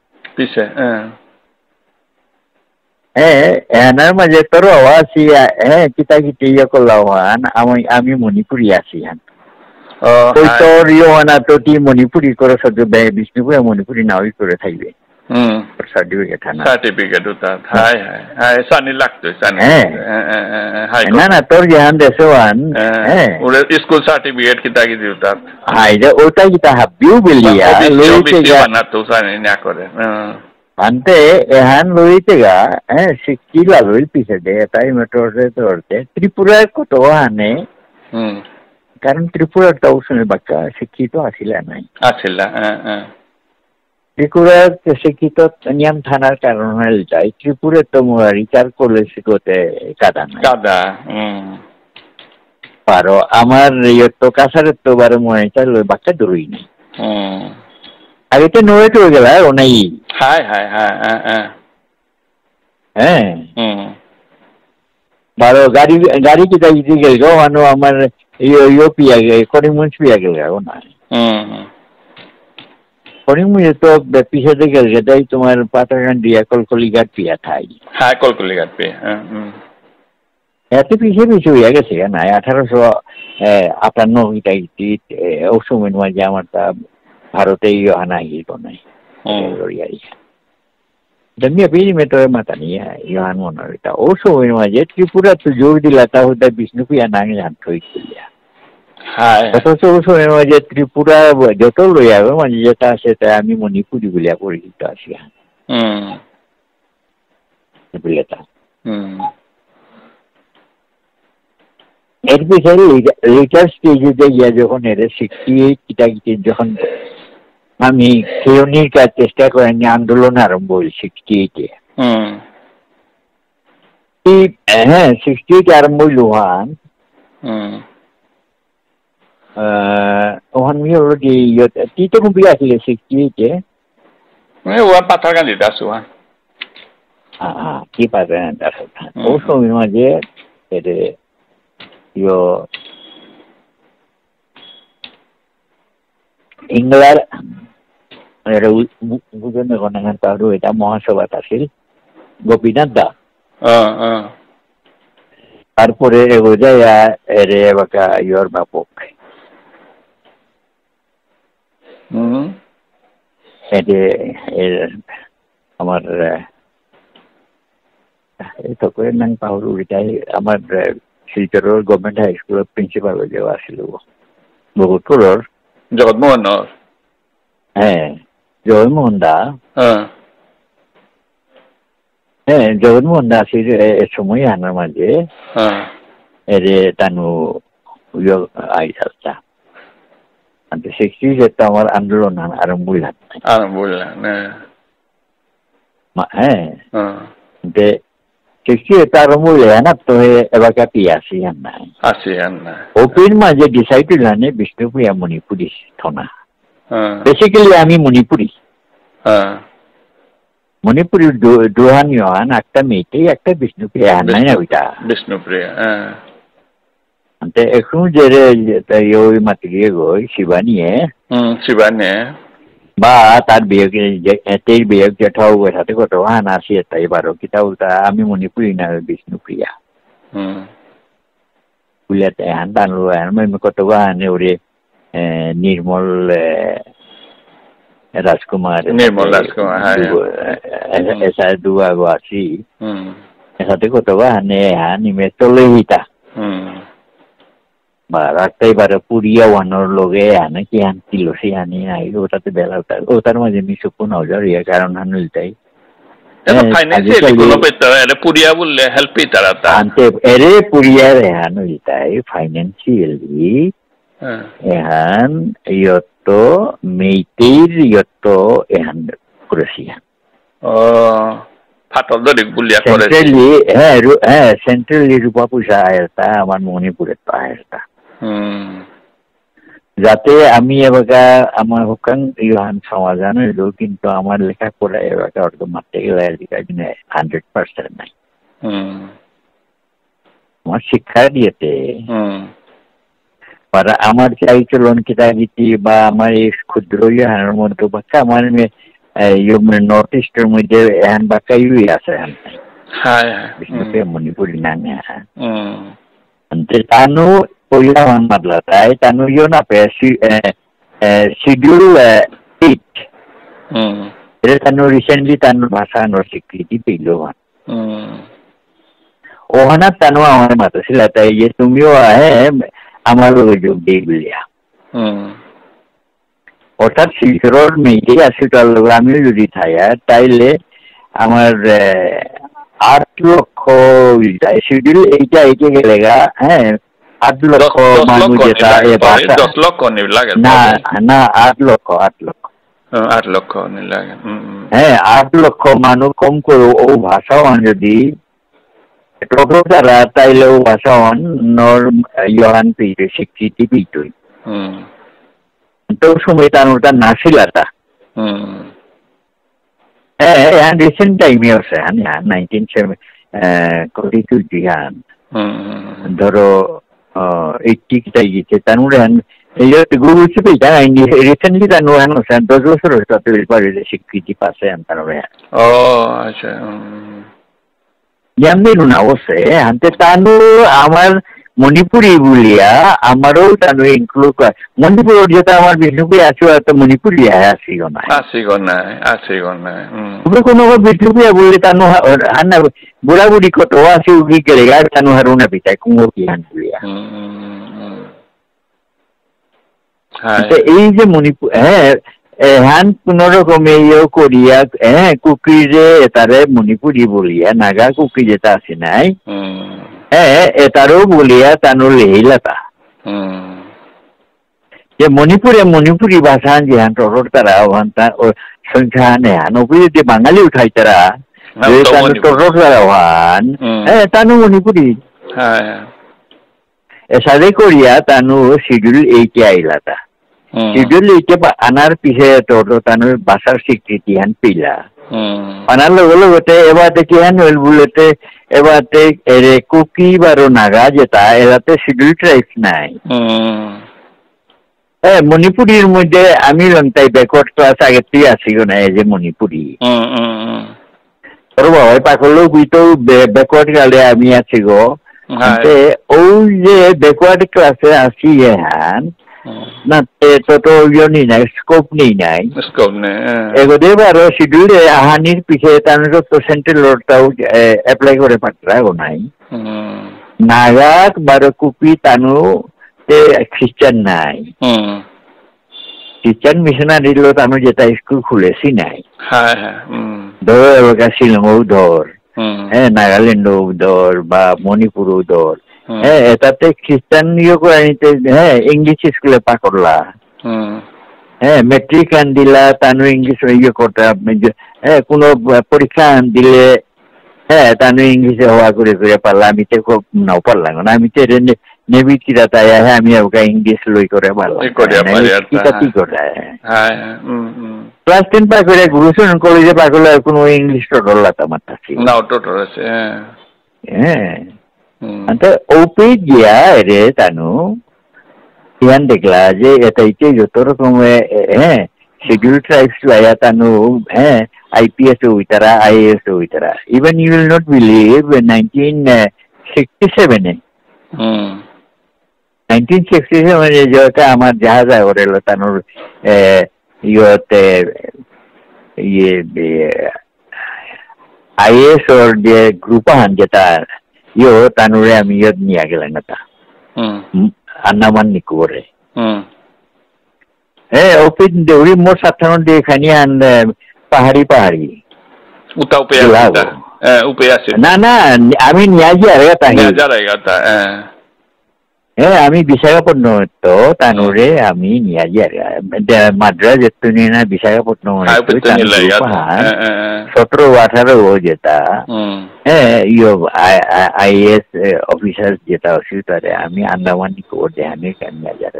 এনার মাঝে তোর আওয়াসি কিতা কিতে ইয়ে করলাম আমি মণিপুরি আছি হান ওই তোর ইয়ে তো টি মণিপুরি করে সদ্য বিষ্ণুপুরে মণিপুরি নাওই করে থাকবে সার্টিফিকেট সানি লাগতো না তোর যেহান দেশওয়ান স্কুল সার্টিফিকেট কিতা কি দিও তার ওটা কিতা হাবিও বেলিয়া বানাতো সানি না করে ante ehan loite ga sikila loi pise de tai metro se torte tripura ko to hane karon tripura ta usme bakka শিক্ষিত আসিলা নাই ত্রিপুরা শিক্ষিত নিয়ম থানার কারণ হল যাই ত্রিপুরা তো রিচার করলে শিখতে কাদা পারো আমার তো কাছারে তো বারে মনে চাই বাক্কা দূরই নেই আগে তো নয় তো গেল ও নাই বারো গাড়ি কি তাই গেল গো মানো আমার ইয়ে পিয়া গে করিমগঞ্জ পিয়া গেল গো না করিমগঞ্জ তো পিছে de গেল তাই তোমার পাতাকান্দি কলকলিঘাট পিয়া থাই কলকলিঘাট পিয়া এত পিছে হয়ে গেছে না 1858 ইটাইটি ও সময় মাঝে আমার তা ভারতে ইহানা হিল নাই দমিয়া পিনি মেটো মাতা নিয়া ইহান মনোরিতা ও সময় মাঝে ত্রিপুরা তো জোর দিলা তা হতে বিষ্ণুপ্রিয়া নাঙে জান থই কইয়া অথচ ও সময় মাঝে ত্রিপুরা যত লই যাবে মানে যেটা সেটা আমি মণিপুরি বলিয়া পরিচিত আছি বুঝলেতা এর পিছনে লেটার স্টেজে গিয়া যখন এর 68 কিটাকিটি যখন আমি খেয়নির কাজ চেষ্টা করেনি আন্দোলন আরম্ভ হল 68-এ 68 আরম্ভ হইল ওখান আমি অলরেডি তিতে কুম্পি আসলে 68-এ পাথারকান্দি দাসু কি পাথারকান্দি দাসু ও সময় মাঝে এর ইংলার বুঝেন গণাগান তাহলে এটা মহাসভা আছিল গোপীনাথ দা তারপরে বোঝাইয়া রে বাকা ইয়র বাপক আমার তো করে নাম পাহর উড়িটাই আমার শিলচরের গভর্নমেন্ট হাই স্কুলের প্রিন্সিপাল হয়ে আসছিল বহুতপুরের জগৎমোহন জগৎমোহন দা জগৎমোহন দা আসি সময় আনার মাঝে এরে তানু আইসা 60 তো আমার আন্দোলন আরম্ভ হইল 60 আরম্ভ হইলে না তো এবার কাপি আসি না ওপেন মাঝে ডিসাইড হইল না বিষ্ণুপ্রিয়া মণিপুরি থানা বেসিক্যালি আমি মণিপুরি মণিপুরি দুহানি হন একটা মেয়েতে একটা বিষ্ণুপ্রিয়া নাই না ওইটা বিষ্ণুপ্রিয়া এখন যে ওই মাতিয়ে গই শিবানিয়ে বা তার বিয়োগ জেঠাও সাথে কত হান আসি তাই বারো কিতা উল্টা আমি মণিপুরি না বিষ্ণুপ্রিয়া বুঝলে হান টানলো কত হানে ওরে নির্মল Rajkumar. Nirmal Rajkumar, esa dua wasi. Esa ko to ba ne ani me tolehita. Baraktai bara Puriya wanor loge ana ki anti losi ani ai otate bela otar maje misupun hojariya karon hanultai. Financially কোনো পেতারা এর পুরিয়া বললে help পেতারাতা ante ere Puriya rehanu itai financially ehan yotto meitir yotto ehan kurasiya ফাটল দরিক বুলিয়া করে centrally rupa puisa aerta amar Manipure to aerta যাতে আমি এবারে আমার হুকাং ইহান সমাধান হইল কিন্তু আমার লেখাপড়া এবারে অর্ধ মারতে গেলে 100% নাই আমার শিক্ষা দিয়েতে আমার চাইচলন কিতাবিতি বা আমার এই ক্ষুদ্র ইহানের মধ্যে বাক্কা আমার নর্থ ইস্টের মধ্যে এহান বাক্কা ইউই আছে মণিপুরি নামে Tanu Puylawan madlatai tanu yona pe schedule 8 Ere tanu recently tanu bhasha no sikriti pilowan ohana tanu amar matasila tai ye tumio ahe amar loge jog de bilia otat শিখরর Meitei আসিটাল আমি যদি থায়া তাইলে আমার 8 লক্ষ শিডিউল এইটা একে গেলেগা হ্যাঁ 8 লক্ষ মানুষ যেটা এ ভাষা 10 লক্ষ নি লাগে না 8 লক্ষ 8 লক্ষ নি লাগে হ্যাঁ 8 লক্ষ মানুষ কম করে ও ভাষাও যদি টোটো তারা তাইলে ও ভাষা নর ইহান পেয়ে স্বীকৃতি পেয়ে তো সময় তানোটা নাসিলাটা হ্যাঁ রিসেন্ট টাইমে আছে হ্যাঁ 1972 হান ধরো 80 কিটাই গেছে তানুরে এই গুরু হিসেবে রিসেন্টলি তানু হান 10 বছর হতে পারে স্বীকৃতি পাশে তানুরে আচ্ছা যেমন না ওসে হাতে তানু আমার মণিপুরি বলিয়া আমারও তানু ইনক্লুড মণিপুরের যেটা আমার বিষ্ণুপুরি আছে তো মণিপুরি আসিও না তুমি কোনো বিষ্ণুপুরি বললে তানু হান্না বুড়া বুড়ি কত আসি উগি করে গায় তানু হারুনা পিতাই কুঙ্গো কি হান বলিয়া এই যে মণিপুর হ্যাঁ কোনোরকমে ইয়েও করিয়া কুকি যে তারে মণিপুরি বলিয়া নাগা কুকি যেটা আছে নাই এটারও বলিয়া তানু লেহিলাতা যে মণিপুরি ভাষা যেহান টর তারা সংখ্যা নেহান ওপরে যদি বাঙালি উঠাই তারা তানু টর তারা হান তানু মণিপুরি এসাদে করিয়া তানু শিডিউল 8 আইলাতা শিডিউল 8 আনার পিছে টর তানু ভাষার স্বীকৃতি হান পেলা আনার লগে লগতে এবারে কি হান হইল বলতে এবারে এরে কুকি বারো নাগা যেটা এরাতে শিডিউল ট্রাইবস নাই মণিপুরির মধ্যে আমি লন্তাই ব্যাকওয়ার্ড ক্লাস আগে তুই আসিও না এই যে মণিপুরি তোর বাবা পাকলেও বুঝতো ব্যাকওয়ার্ড গালে আমি আছি গো ওই যে ব্যাকওয়ার্ড ক্লাসে আসি হ্যান না তো ইয়ে নাই স্কোপ নাই এগোদে বারো শিডিউলে আহানির পিছে তার তো সেন্ট্রাল রোডটাও অ্যাপ্লাই করে পাঠাগো নাই নাগাক বারো কুপি তানু খ্রিস্টান নাই খ্রিস্টান মিশনারি লো তানু যেটা স্কুল খুলেছি নাই ধর এবার শিলংও ধর নাগাল্যান্ডও ধর বা মণিপুরও ধর এটাতে খ্রিস্টান ইয়ে করে নিতে ইংলিশ স্কুলে পাকড়লা মেট্রিক আন দিলা তানু ইংলিশ ইয়ে করতে কোনো পরীক্ষা আন দিলে তানু ইংলিশে হওয়া করে পারলা আমি তো খুব নাও পারলাম না আমি তো নেভি কিরা তাই আমি ওকে ইংলিশ লই করে পারলাম কি করে ক্লাস 10 পাক করে গুরুসন কলেজে পাক হলে কোনো ইংলিশ টোটল আমার কাছে না টোটল আছে Ante OP dia ere tanu yang dekla je eta ite jotor como schedule tribes laya tanu IPS uitara IAS uitara even you will not believe in 1967 1967 je jota amar jahaz aorelo tanur yote IAS or the group যেটা তানুরে আমি নিয়ে গেলেন না তা আন্দামান নিকোবরে ওপিন দেউরি মোর সাধারণ দিয়ে এখানে পাহাড়ি না না আমি নিয়াজি আর আমি বিশাখাপট্টনম তো তানুরে আমি নিয়াজি আর মাদ্রাজ এতুনি না বিশাখাপট্টনম 17-18 যেটা IAS অফিসার যেটা অসুবিধা আমি আন্দামান নিকোবর দেহানি নিয়াজি আর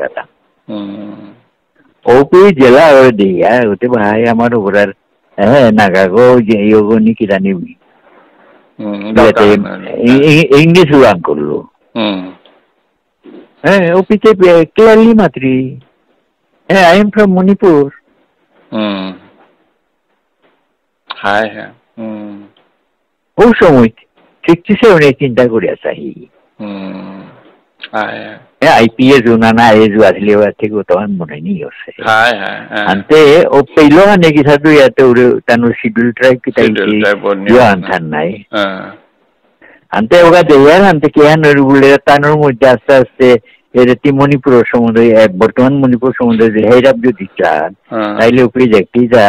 ওপি জেলা দিয়া ওতে ভাই আমার ওপরার নাগাগো ইয়োগনি কিরা নিবি ইংলিশ উড়ান করলো ওপিতে ক্লিয়ারলি মাত্রি আই এম ফ্রম মণিপুর ও সময় 67 চিন্তা করিয়া চাহি IPS না IAS আসলে থেকে তখন মনে নেই হচ্ছে আনতে ও পেলো মানে কি সাথে ইয়াতে তানো শিডিউল ট্রাইব কি তাই আনথান নাই আনতে ওগা দেয়ার আনতে কেন বলে তানোর মধ্যে আস্তে আস্তে এরতি মণিপুর সমুদ্রে বর্তমান মণিপুর সমুদ্রে যে হেরাব যদি চান তাইলে উপরে দেখতে যা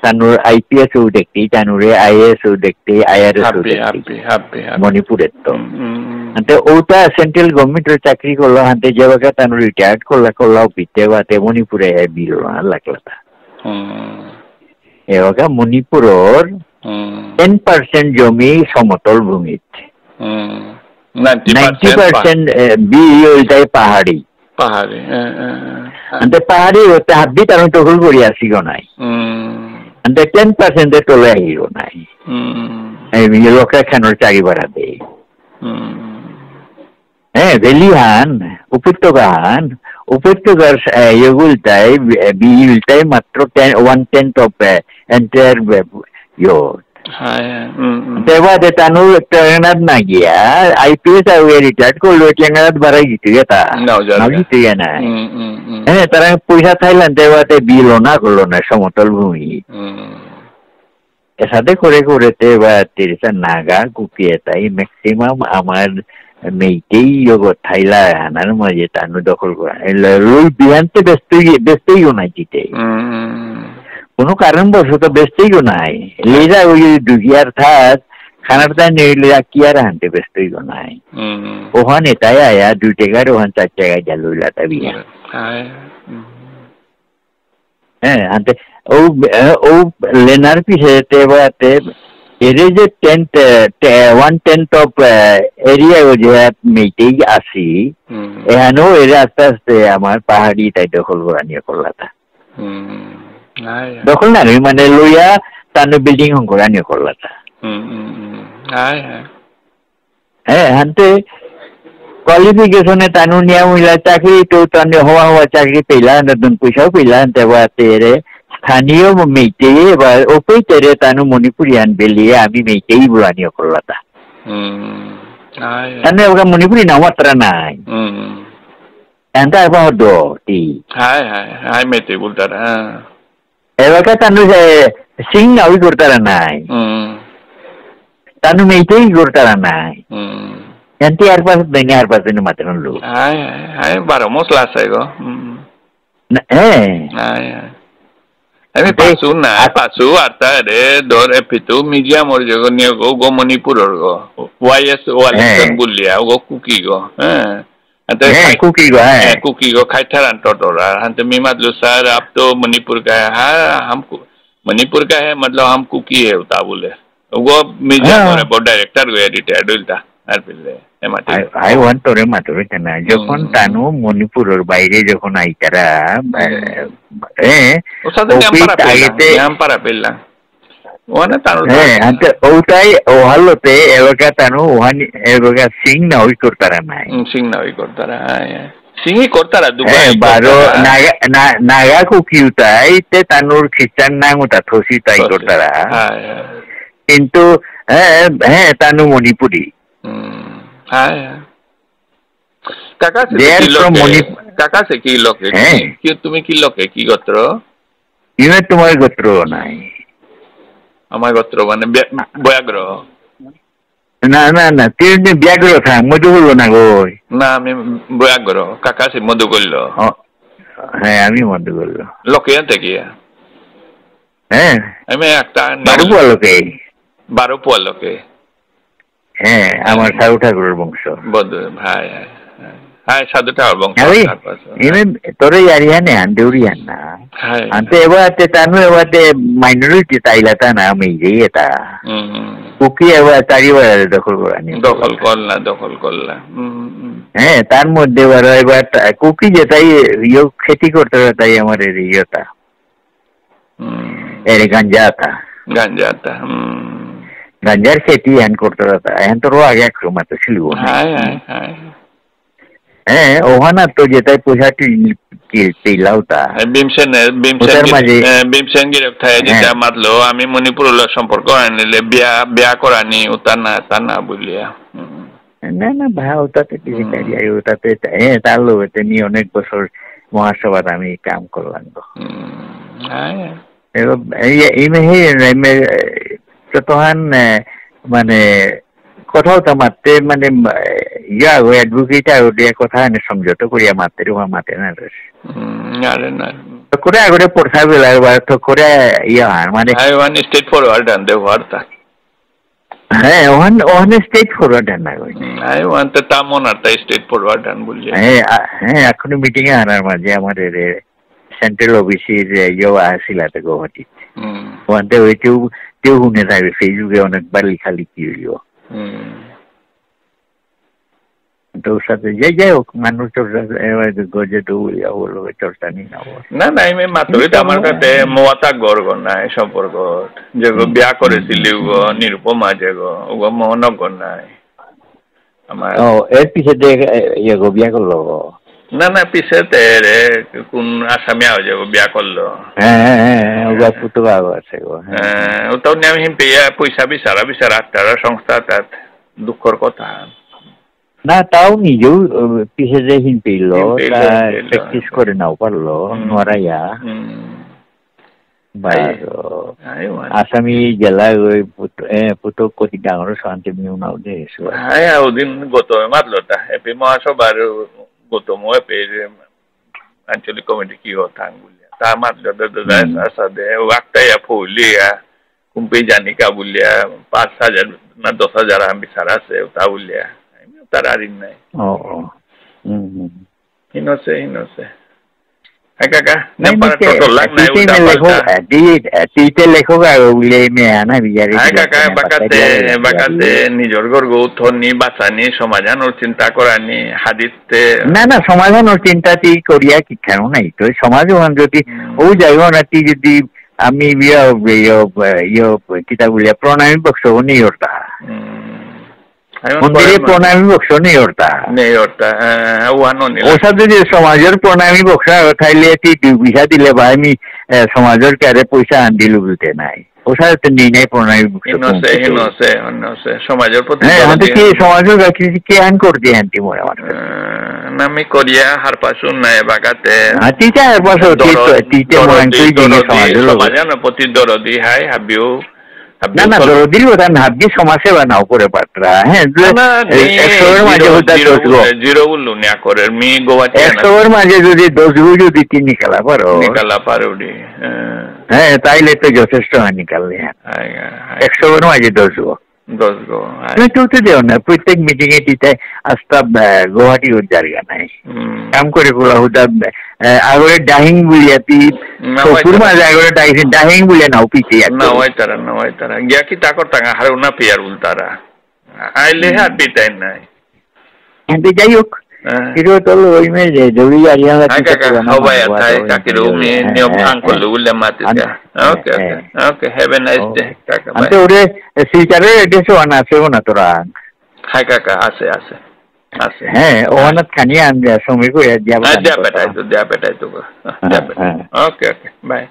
তানোর IPS ও দেখতে তানোরে IAS ও দেখতে IRS ও দেখতে মণিপুরের তো আনতে ওটা সেন্ট্রাল গভর্নমেন্টের চাকরি করলো আনতে যেভাবে তানোর রিটায়ার্ড করলা পিতে বাতে মণিপুরে বিল লাগলা এভাবে মণিপুরের 10% জমি সমতল ভূমিত 90% বিলটাই পাহাড়ি আনতে পাহাড়ি হতে হাবি তার টহল করি আসিগ নাই আনতে 10% তলে আহিব নাই লোকে খানোর চারি বাড়া দেয় ভেলিহান উপত্যকার এগুলটাই বিলটাই মাত্র 1/10 অফ এন্টায়ার তেবাদে তানু টেঙ্গানাত না গিয়া IPS রিটায়ার্ড করলো টেঙ্গানাত বাড়াই দিতে তা দিতে না তারা পয়সা থাইলেন তেবাদে বিলও না করলো না সমতল ভূমি সাথে করে বা তিরিশা নাগা কুকিয়ে তাই ম্যাক্সিমাম আমার মেয়েকেই থাইলা হানার মাঝে তানু দখল করা রুই বিহানতে ব্যস্তই নাই দিতে কোনো কারণবশত ব্যস্তই নাই লেজা ওই দুগিয়ার থাক খানার তাই নেইলে কি আর হানতে ব্যস্তই নাই ওখানে তাই আয়া 2 টাকার ওখান 4 টাকায় যা লইলা তা বিয়া হানতে ও লেনার পিছে তেবাতে এরে যে 1/10 অফ এরিয়া যে মেয়েটেই আসি এখানেও এর আস্তে আস্তে আমার পাহাড়ি তাই দখল করা নিয়ে করলা তা দখল না মানে লইয়া তানো বিল্ডিং করা নিয়ে করলা তা হানতে কোয়ালিফিকেশনে তানো নিয়া মহিলা চাকরি তো তানো হওয়া চাকরি পেলা নতুন পয়সাও পেলা তেবাতে এরে স্থানীয় মেইটেই বা ওপেই তেরে তানো মণিপুরিয়ান বেলিয়ে আমি মেইটেই বুড়ানিও করলা তা তানো ওটা মণিপুরি না মাত্রা নাই এন্টার পাওয়ার দো টি মেইটেই বলতারা এবার তানো সিং নাও করতারা নাই তানো মেইটেই করতারা নাই এন্টি আর পাস দেনে আর পাস দেনে মাত্র লো বারো মশলা আছে গো আমি পাসু আরতা রে দর এপিতু মিডিয়াম ওর জগো নিয়ে গো মণিপুর ওর গো YS ওয়ালেকশন বুলিয়া গো কুকি গো कुकी को खाइथारान टोटोरा हम तो मीमादलू सर आप तो मणिपुर का है हम मणिपुर का है मतलब हम कुकी है उता बोले वो म्यूजियम और बोर्ड डायरेक्टर गए रिटायर्ड हुआ আর পিলে আই ওয়ান্ট টু রেমাটোরে না যখন তানো মণিপুরের বাইরে যখন আইতারা ওসাতে আম্পারা পেলা ওখানে তানো ওটাই ওহালোতে এবারে তানো ওহানি এবারে সিং না ওই করতারা নাই সিং না ওই করতারা সিংই করতারা দুবাই বারো নাগা কুকিউতাই তে তানোর খ্রিস্টান নাম ওটা থসি তাই করতারা কিন্তু তানো মণিপুরি কাকা সে কি লোকে কি তুমি কি লোকে কি গোত্র তোমার গোত্র নাই আমার গোত্র মানে বয়াগ্রহ। না না না, তুই ব্যাগ্র থাক, মধু করলো না গই। না আমি বয়াগ্রহ, কাকাশি মধু করলো। হ্যাঁ আমি মধু করলো। লোকে থেকে হ্যাঁ আমি একটা 12 পোয়া লোকে। 12 পোয়া লোকে। হ্যাঁ আমার সাধু ঠাকুরের বংশ। ভাই হ্যাঁ সাধু ঠাকুর বংশ। তোরে ইয়ারিয়ানে আন্দেউরিয়ান না ante ebate tanu ebate minority tailata na মেজে এটা কুকি এবার তারিবার দখল করানি দখল করলা হ্যাঁ তার মধ্যে এবার কুকি যেটাই ইয়ে খেতি করতে তাই আমার ইয়েটা এর গাঞ্জাটা গাঞ্জার খেতি হ্যান করতে এখন তো আগে এক সময় তো ছিল হ্যাঁ ওখানে তো যেটাই পয়সাটি লাউতা ভীমসেন গ্রেফতার যেটা মাতলো আমি মণিপুর সম্পর্ক আনিলে বিয়া করানি ওটা না বলিয়া না না ভাই ওটাতে ওটাতে তার লোকে নিয়ে অনেক বছর মহাসভাত আমি কাম করলাম তো তখন মানে কথাও তো মারতে মানে ইয়া অ্যাডভোকেট আর কথা সমঝোতা করিয়া মারতে মাতে না করে আগরে পড়া বেলা তো করে ইয়া মানে স্টেট ফরওয়ার্ড আনতে পারতা হ্যাঁ ওখানে স্টেট ফরওয়ার্ড আনা আই ওয়ান্ট তা মনারটা স্টেট ফরওয়ার্ড আন বলছে হ্যাঁ এখন মিটিং এ আনার মাঝে আমাদের সেন্ট্রাল অফিসের ইয়ে আসিল তো গুয়াহাটি ওখানে ওই কেউ শুনে থাকবে ফেসবুকে অনেকবার লেখালেখি হইল তো সাথে যাই হোক মানুষ গজে চর্চা নি না না আমি মাত্র আমার কাছে মোয়াতা গর্গ নাই সম্পর্ক যেগো বিয়া করেছিল নিরুপমা যেগো ওগো মনগ নাই আমার এর পিছে ইয়েগো বিয়া করলো না না পিছে রে কোন আসামিয়া হয়ে যাবো বিয়া করলো ওগা পুতুবা আছে ওটাও নিয়ে আমি পয়সা বিচারা আটটারা সংস্থা তার দুঃখর কথা না তাও নিজেও পিছে যে হিন পেল প্র্যাকটিস করে নাও পারলো নরাইয়া আসামি জেলায় ওই পুতো কোটি ডাঙর শান্তি মিউ নাও যে হ্যাঁ ওদিন গৌতমে মাতলোটা এপি মহাসভার গৌতম এপি আঞ্চলিক কমিটি কি হতাং বলিয়া তা মাতলো সাথে ওয়াক্তাই ফুলিয়া কুম্পি জানিকা বলিয়া 5,000 না 10,000 আমি বিচার আছে তা বলিয়া tararin na hinose kaka para toto lang na uta tite lekho ga ule me ana biyari kaka bakate nijor gorgo uthoni bachani সমাধানের চিন্তা করানি হাদিতে না সমাধানের চিন্তা তি করিয়া কি কেন নাই তো সমাধান যদি ও যাইও না তি যদি আমি ইয়ে কিতা বলিয়া প্রণামী বক্স নেই ওটা মন্দিরে প্রণামী বক্স নেই ওটা ওর সাথে যে সমাজের প্রণামী বক্স খাইলে পয়সা দিলে বা আমি সমাজের কারে পয়সা আন দিল বলতে নাই ওর সাথে তো নেই নাই প্রণামী বক্স সমাজের প্রতি কি সমাজের কে আন করতে আনতি মনে আমার নামি করিয়া হার পাশুন নাই বাগাতে টিটা হার পাশু টিতে মনে তুই সমাজের প্রতি দরদি হাই হাবিও না দরদির কথা না হাবি সমাজসেবা নাও করে পাত্রা হ্যাঁ 100 মাঝে হতা 10 গো জিরো বললো না করে মি গোয়াটি 100 মাঝে যদি 10 গো যদি তিন নিকালা পারো হ্যাঁ তাইলে তো যথেষ্ট নিকালে 100 মাঝে 10 গো চলতে দেও না প্রত্যেক মিটিং এ টিতে আস্তা গুয়াহাটি ওর জায়গা নাই কাম করে বলা হতা আগরে ডাহিং বুলিয়াতি সপুর মাঝে আগরে ডাহিং বুলিয়া নাও পিছে না ওই তারা গিয়া কি তাকর টাকা হারু না পিয়ার উল্টারা আইলে হাত পিটাই নাই এতে যাই হোক কিরো তোল ওই মে যে জড়ি আরিয়া সবাই আছে কাকিরো মে নিয়ম আঙ্কল উল্লে মাতে okay have a nice day কাকা আন্তে ওরে সিটারে এডিসো আনা আছে না তোরা হাই কাকা আছে হ্যাঁ ওখানে খানিয়া আনবে সময় করে দিয়া পেটাই তো ওকে বাই